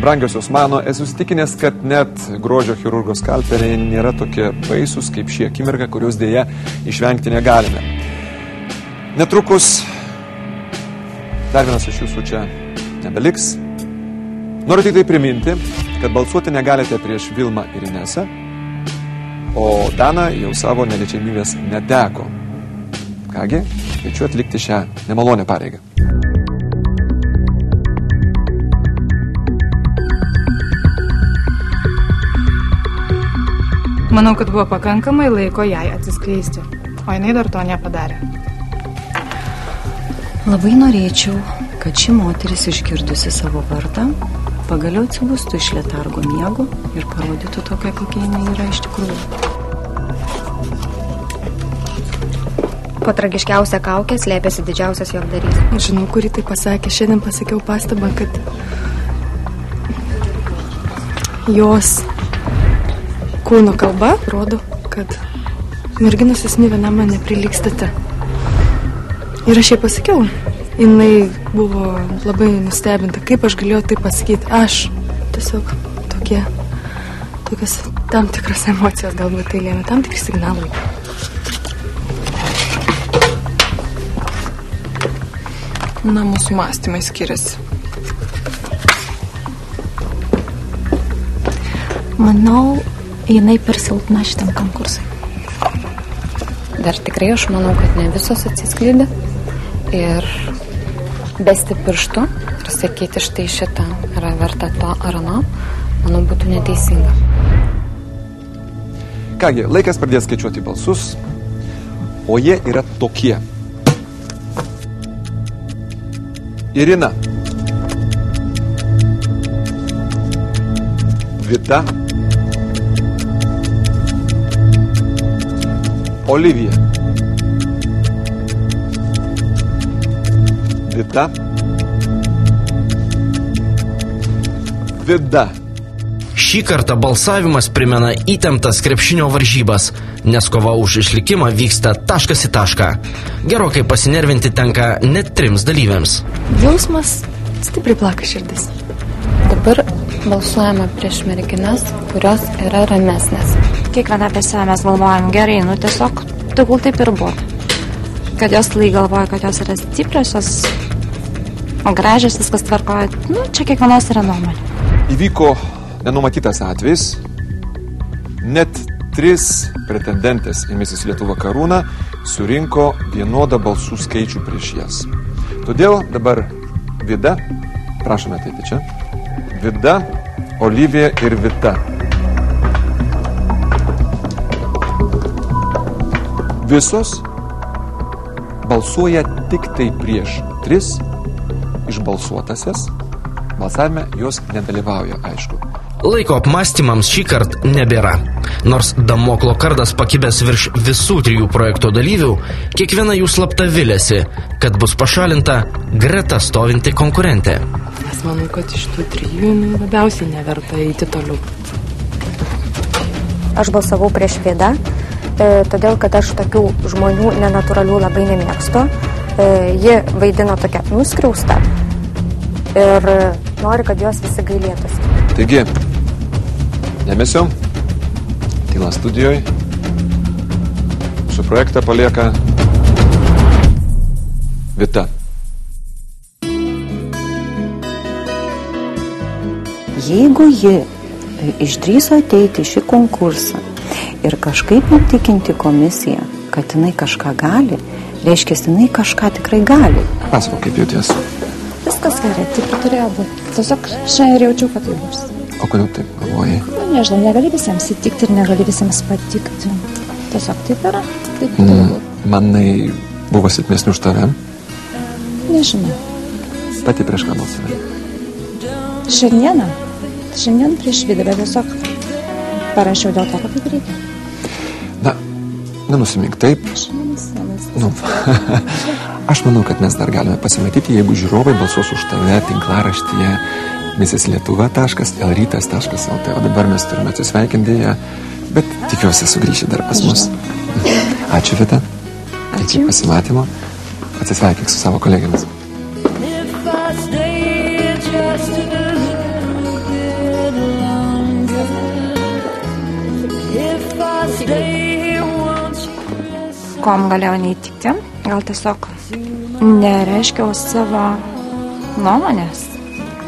Brangiosios mano, esu įsitikinęs, kad net grožio chirurgo skalpeliai nėra tokie baisūs kaip šie akimirka, kurios dėja išvengti negalime. Netrukus dar vienas iš jūsų čia nebeliks. Noriu tik tai priminti, kad balsuoti negalite prieš Vilmą ir Inesą, o Dana jau savo neliečiamybės neteko. Kągi, kviečiu atlikti šią nemalonę pareigą. Manau, kad buvo pakankamai laiko jai atsiskleisti, o jinai dar to nepadarė. Labai norėčiau, kad ši moteris išgirdusi savo vardą pagaliau atsibustų iš letargo miego ir parodytų tokią, kokia jinai yra iš tikrųjų. Po tragiškiausią kaukę slėpėsi didžiausias juokdarys. Aš žinau, kuri tai pasakė. Šiandien pasakiau pastabą, kad jos kūno kalba rodo, kad merginos jūs nė vienam man neprilygstate. Ir aš jai pasakiau. Jinai buvo labai nustebinta, kaip aš galėjau tai pasakyti. Aš tiesiog tokios tam tikros emocijos galbūt tai lėmė, tam tikri signalai. Na, mūsų mąstymai skiriasi. Manau, jinai per silpna šitam konkursui. Dar tikrai aš manau, kad ne visos atsiskleidė ir besti pirštu ir sakyti štai šitą yra verta to ar ano, manau, būtų neteisinga. Kągi, laikas pradės skaičiuoti balsus, o jie yra tokie. Irina, Vita, Olivija, Vita, Vida. Šį kartą balsavimas primena įtemptas krepšinio varžybas, nes kova už išlikimą vyksta taškas į tašką. Gerokai pasinervinti tenka net 3 dalyviams. Jausmas stipriai plaka širdis. Dabar balsuojame prieš merginas, kurios yra ramesnės. Kiekvieną apie save mes galvojam gerai, tiesiog tegul taip ir buvo. Kad jos lai galvoja, kad jos yra stipriosios, o gražios viskas tvarkoja, čia kiekvienos yra nuomonė. Įvyko nenumatytas atvejis, net 3 pretendentės į Misis Lietuva karūną surinko vienodą balsų skaičių prieš jas. Todėl dabar Vida, prašome ateiti čia, Vida, Olivija ir Vita. Visos balsuoja tik tai prieš 3 išbalsuotasias, balsavime jos nedalyvauja, aišku. Laiko apmąstymams šį kartą nebėra. Nors Damoklo kardas pakibęs virš visų 3 projekto dalyvių, kiekviena jų slapta vilėsi, kad bus pašalinta greta stovinti konkurentė. Aš manau, kad iš tų 3 labiausiai neverta eiti toliau. Aš balsavau prieš Vidą, todėl, kad aš tokių žmonių nenatūralių labai nemėgstu. Ji vaidino tokią nuskriaustą ir nori, kad jos visi gailėtųsi. Taigi, dėmesio, tyla studijoje, su projektą palieka Vita. Jeigu ji išdrįso ateiti į šį konkursą ir kažkaip įtikinti komisiją, kad jinai kažką gali, reiškia, jinai kažką tikrai gali. Pasako, kaip jautiesi? Viskas gerai, taip ir turėjo būti. Tiesiog šiandien ir jaučiau, kad tai bus. O kodėl taip galvojai? Nežinau, negali visiems įtikti ir negali visiems patikti. Tiesiog taip yra. Taip turi būti. Manai, buvo silpnesni už tave? Nežinau. Pati prieš ką balsavai? Šiandien prieš Vidą, bet tiesiog parašiau dėl to, kad taip reikia. Na, nenusimink taip. Aš manau, kad mes dar galime pasimatyti, jeigu žiūrovai balsuos už tave tinklaraštyje misisLietuva.lrytas.lt. O dabar mes turime atsisveikinti ją, bet tikiuosi sugrįši dar pas mus. Ačiū, Vita. Iki pasimatymo. Atsisveikink su savo kolegėmis. kom galėjau neįtikti, gal tiesiog nereiškiau savo nuomonės,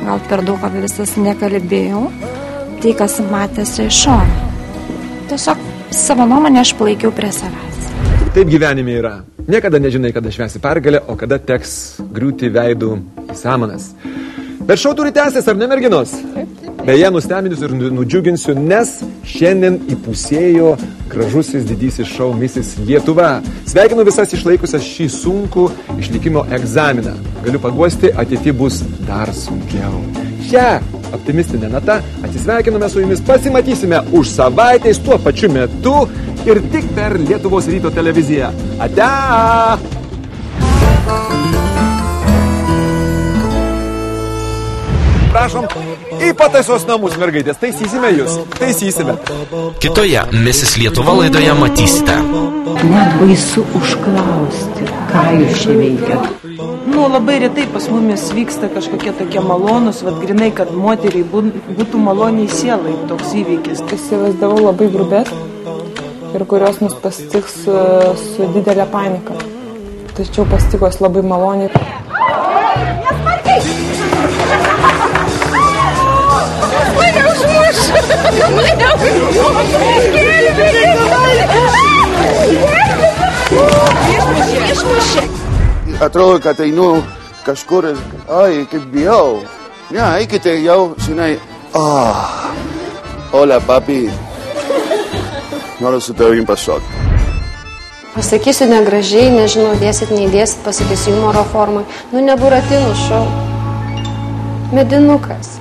gal per daug apie visas nekalbėjau, tai kas matėsi iš šono. Tiesiog savo nuomonę aš palaikiau prie savęs. Taip gyvenime yra. Niekada nežinai, kada švęsi pergalę, o kada teks griūti veidų į samanas. Bet šou turi tęsės, ar ne, merginos? Beje, nustebinsiu ir nudžiuginsiu, nes šiandien įpusėjo gražusis didysis šou Misis Lietuva. Sveikinu visas išlaikusias šį sunkų išlikimo egzaminą. Galiu paguosti, ateity bus dar sunkiau. Šią optimistinę natą atsisveikiname su jumis, pasimatysime už savaitės tuo pačiu metu ir tik per Lietuvos ryto televiziją. Ate! Prašom, į pataisos namus, mergaitės. Taisysime jūs. Taisysime. Kitoje Misis Lietuva laidoje matysite. Net baisu užklausti, ką jūs čia veikiat. Labai retai pas mumis vyksta kažkokie tokie malonus, grinai, kad moteriai būtų maloniai sielai toks įvykis. Įsivaizdavau labai grubės ir kurios mus pasitiks su didelė panika. Tačiau pasitikos labai maloniai. Atrodo, kad einu kažkur, kaip bijau. Ne, eikite jau, žinai. Hola, papi. Noriu su tavim pašokti. Pasakysiu negražiai, nežinau, dėsit, neįdėsit, pasakysiu humoro formai. Neburatinų šou. Medinukas.